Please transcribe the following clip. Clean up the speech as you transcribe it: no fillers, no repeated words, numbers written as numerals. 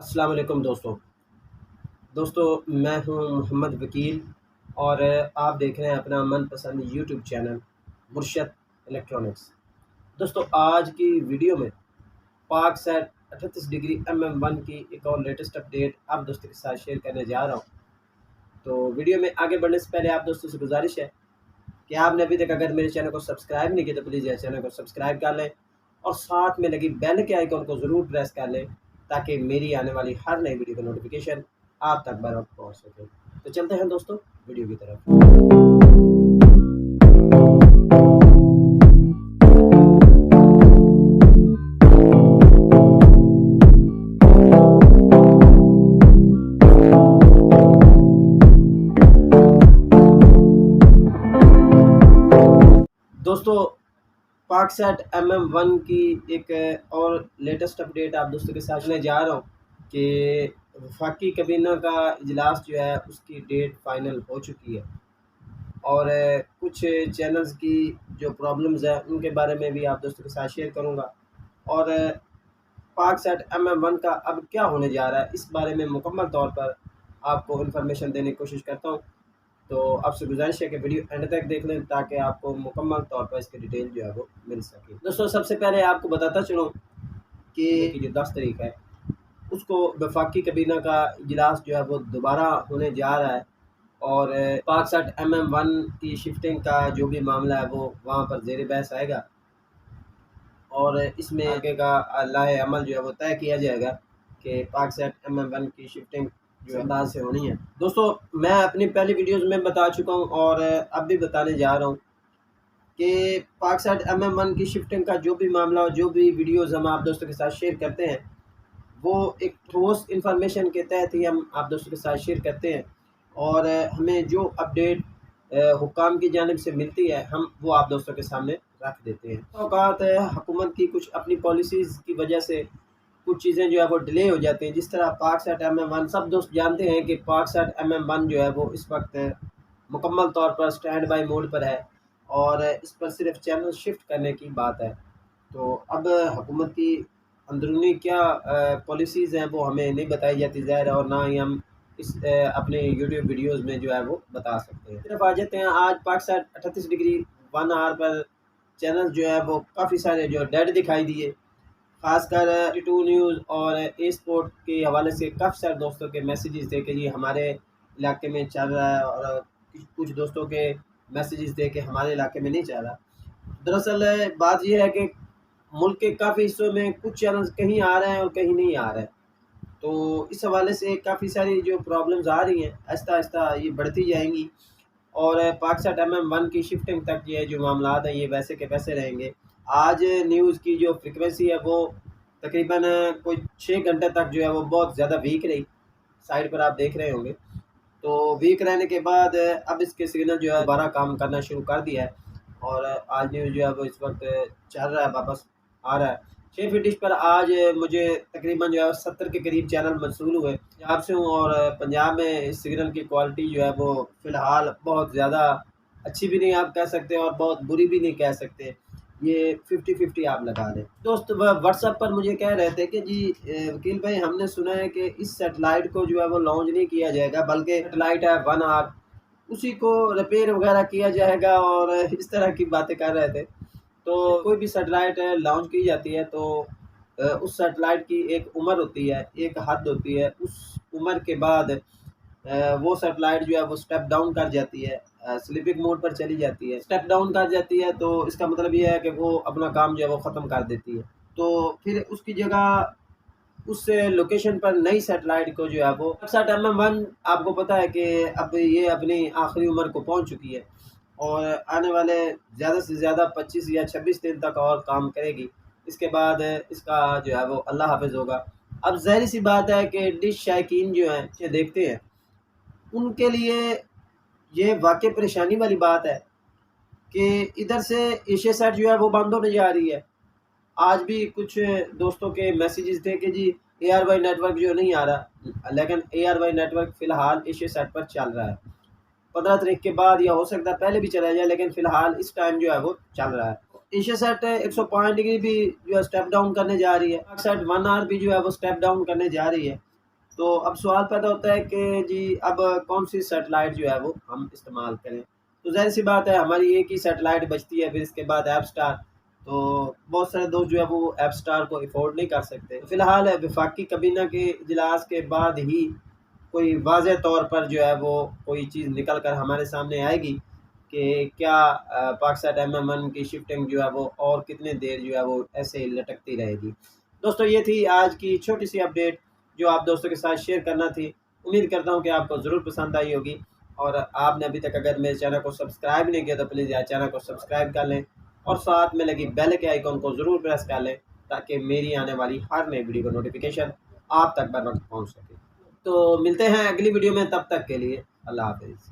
السلام علیکم دوستوں میں ہوں محمد وکیل اور آپ دیکھ رہے ہیں اپنا من پسند یوٹیوب چینل مرشد الیکٹرانکس۔ دوستوں آج کی ویڈیو میں پاک سیٹ 38°mm1 کی ایک اور لیٹسٹ اپڈیٹ آپ دوستوں کے ساتھ شیئر کرنے جا رہا ہوں۔ تو ویڈیو میں آگے بڑھنے سے پہلے آپ دوستوں سے گزارش ہے کہ آپ نے ابھی تک اگر میرے چینل کو سبسکرائب نہیں کیا تو پلیز یہ چینل کو سبسکرائب کر لیں اور ساتھ میں لگی بیل کے آئیکن کو ضرور پریس کر لیں تاکہ میری آنے والی ہر نئی ویڈیو کا نوٹیفیکیشن آپ تک بر وقت پہنچ سکے۔ تو چلتے ہیں دوستوں ویڈیو کی طرف۔ دوستوں پاک سیٹ MM1 کی ایک اور لیٹسٹ اپڈیٹ آپ دوستوں کے ساتھ میں جا رہا ہوں کہ وفاقی کابینہ کا اجلاس جو ہے اس کی ڈیٹ فائنل ہو چکی ہے اور کچھ چینلز کی جو پرابلمز ہیں ان کے بارے میں بھی آپ دوستوں کے ساتھ شیئر کروں گا اور پاک سیٹ MM1 کا اب کیا ہونے جا رہا ہے اس بارے میں مکمل طور پر آپ کو انفارمیشن دینے کی کوشش کرتا ہوں۔ تو آپ سے گزارش ہے کہ ویڈیو اینڈ تک دیکھ لیں تاکہ آپ کو مکمل طور پر اس کی ڈیٹیل جو ہے وہ مل سکے۔ دوستوں سب سے پہلے آپ کو بتاتا چلوں کہ جو 10 تاریخ ہے اس کو وفاقی کابینہ کا اجلاس جو ہے وہ دوبارہ ہونے جا رہا ہے اور پاک سیٹ MM1 کی شفٹنگ کا جو بھی معاملہ ہے وہ وہاں پر زیر بحث آئے گا اور اس میں آگے کا لائحہ عمل جو ہے وہ طے کیا جائے گا کہ پاک سیٹ MM1 کی شفٹنگ جو انداز سے ہونی ہے۔ دوستوں میں اپنی پہلی ویڈیوز میں بتا چکا ہوں اور اب بھی بتانے جا رہا ہوں کہ پاک سیٹ MM1 کی شفٹنگ کا جو بھی معاملہ جو بھی ویڈیوز ہم آپ دوستوں کے ساتھ شیئر کرتے ہیں وہ ایک ٹھوس انفارمیشن کے تحت ہی ہم آپ دوستوں کے ساتھ شیئر کرتے ہیں اور ہمیں جو اپڈیٹ حکام کی جانب سے ملتی ہے ہم وہ آپ دوستوں کے سامنے رکھ دیتے ہیں۔ اوقات حکومت کی کچھ اپنی پالیسیز کی وجہ سے کچھ چیزیں جو ہے وہ ڈیلے ہو جاتی ہیں، جس طرح پاک سیٹ MM1 سب دوست جانتے ہیں کہ پاک سیٹ MM1 جو ہے وہ اس وقت مکمل طور پر سٹینڈ بائی موڈ پر ہے اور اس پر صرف چینل شفٹ کرنے کی بات ہے۔ تو اب حکومت کی اندرونی کیا پالیسیز ہیں وہ ہمیں نہیں بتائی جاتی ظاہر ہے اور نہ ہی ہم اس اپنے یوٹیوب ویڈیوز میں جو ہے وہ بتا سکتے ہیں۔ صرف آ جاتے ہیں آج پاک سیٹ 38°1 پر چینل جو ہے وہ کافی سارے جو ڈیڈ دکھائی دیے، خاص کر 2 نیوز اور اے سپورٹ کے حوالے سے کافی سارے دوستوں کے میسیجز تھے کہ جی ہمارے علاقے میں چل رہا ہے اور کچھ دوستوں کے میسیجز تھے کہ ہمارے علاقے میں نہیں چل رہا۔ دراصل بات یہ ہے کہ ملک کے کافی حصوں میں کچھ چینلز کہیں آ رہے ہیں اور کہیں نہیں آ رہے ہیں، تو اس حوالے سے کافی ساری جو پرابلمز آ رہی ہیں آہستہ آہستہ یہ بڑھتی جائیں گی اور پاک سیٹ MM1 کی شفٹنگ تک یہ جو معاملات ہیں یہ ویسے کے ویسے رہیں گے۔ آج نیوز کی جو فریکوینسی ہے وہ تقریباً کوئی 6 گھنٹے تک جو ہے وہ بہت زیادہ ویک رہی، سائٹ پر آپ دیکھ رہے ہوں گے۔ تو ویک رہنے کے بعد اب اس کے سگنل جو ہے دوبارہ کام کرنا شروع کر دیا ہے اور آج نیوز جو ہے وہ اس وقت چل رہا ہے، واپس آ رہا ہے۔ 6 فٹش پر آج مجھے تقریباً جو ہے 70 کے قریب چینل موصول ہوئے پنجاب سے ہوں اور پنجاب میں اس سگنل کی کوالٹی جو ہے وہ فی الحال بہت زیادہ اچھی بھی نہیں آپ کہہ سکتے اور بہت بری بھی نہیں کہہ سکتے، یہ 50-50 آپ لگا دیں۔ دوست واٹس ایپ پر مجھے کہہ رہے تھے کہ جی وکیل بھائی ہم نے سنا ہے کہ اس سیٹلائٹ کو جو ہے وہ لانچ نہیں کیا جائے گا بلکہ سیٹلائٹ ہے 1R اسی کو ریپیئر وغیرہ کیا جائے گا اور اس طرح کی باتیں کر رہے تھے۔ تو کوئی بھی سیٹلائٹ لانچ کی جاتی ہے تو اس سیٹلائٹ کی ایک عمر ہوتی ہے، ایک حد ہوتی ہے، اس عمر کے بعد وہ سیٹلائٹ جو ہے وہ سٹیپ ڈاؤن کر جاتی ہے، سلیپنگ موڈ پر چلی جاتی ہے۔ سٹیپ ڈاؤن کر جاتی ہے تو اس کا مطلب یہ ہے کہ وہ اپنا کام جو ہے وہ ختم کر دیتی ہے، تو پھر اس کی جگہ اس لوکیشن پر نئی سیٹلائٹ کو جو ہے وہ سیٹ MM1 آپ کو پتہ ہے کہ اب یہ اپنی آخری عمر کو پہنچ چکی ہے اور آنے والے زیادہ سے زیادہ 25 یا 26 دن تک اور کام کرے گی، اس کے بعد اس کا جو ہے وہ اللہ حافظ ہوگا۔ اب ظاہری سی بات ہے کہ ڈش شائقین جو ہیں یہ دیکھتے ہیں ان کے لیے یہ واقع پریشانی والی بات ہے کہ ادھر سے ایشیا سیٹ جو ہے وہ بند ہونے جا رہی ہے۔ آج بھی کچھ دوستوں کے میسیجز تھے کہ جی ARY نیٹ ورک جو نہیں آ رہا، لیکن ARY نیٹ ورک فی الحال ایشیا سیٹ پر چل رہا ہے۔ 15 تاریخ کے بعد یا ہو سکتا ہے پہلے بھی چلا جائے لیکن فی الحال اس ٹائم جو ہے وہ چل رہا ہے۔ ایشیا سیٹ 105 ڈگری بھی جو ہے سٹیپ ڈاؤن کرنے جا رہی ہے، پاک سیٹ 1R بھی جو ہے وہ سٹیپ ڈاؤن کرنے جا رہی ہے تو اب سوال پیدا ہوتا ہے کہ جی اب کون سی سیٹلائٹ جو ہے وہ ہم استعمال کریں؟ تو ظاہر سی بات ہے ہماری ایک ہی سیٹلائٹ بچتی ہے، پھر اس کے بعد ایپ اسٹار، تو بہت سارے دوست جو ہے وہ ایپ اسٹار کو افورڈ نہیں کر سکتے۔ فی الحال وفاقی کابینہ کے اجلاس کے بعد ہی کوئی واضح طور پر جو ہے وہ کوئی چیز نکل کر ہمارے سامنے آئے گی کہ کیا پاک سیٹ MM1 کی شفٹنگ جو ہے وہ اور کتنے دیر جو ہے وہ ایسے ہی لٹکتی رہے گی۔ دوستو یہ تھی آج کی چھوٹی سی اپڈیٹ جو آپ دوستوں کے ساتھ شیئر کرنا تھی۔ امید کرتا ہوں کہ آپ کو ضرور پسند آئی ہوگی، اور آپ نے ابھی تک اگر میرے چینل کو سبسکرائب نہیں کیا تو پلیز یار چینل کو سبسکرائب کر لیں، اور ساتھ میں لگی بیل کے آئیکن کو ضرور پریس کر لیں تاکہ میری آنے والی ہر نئی ویڈیو کا نوٹیفیکیشن آپ تک بر وقت پہنچ سکے۔ تو ملتے ہیں اگلی ویڈیو میں، تب تک کے لیے اللہ حافظ۔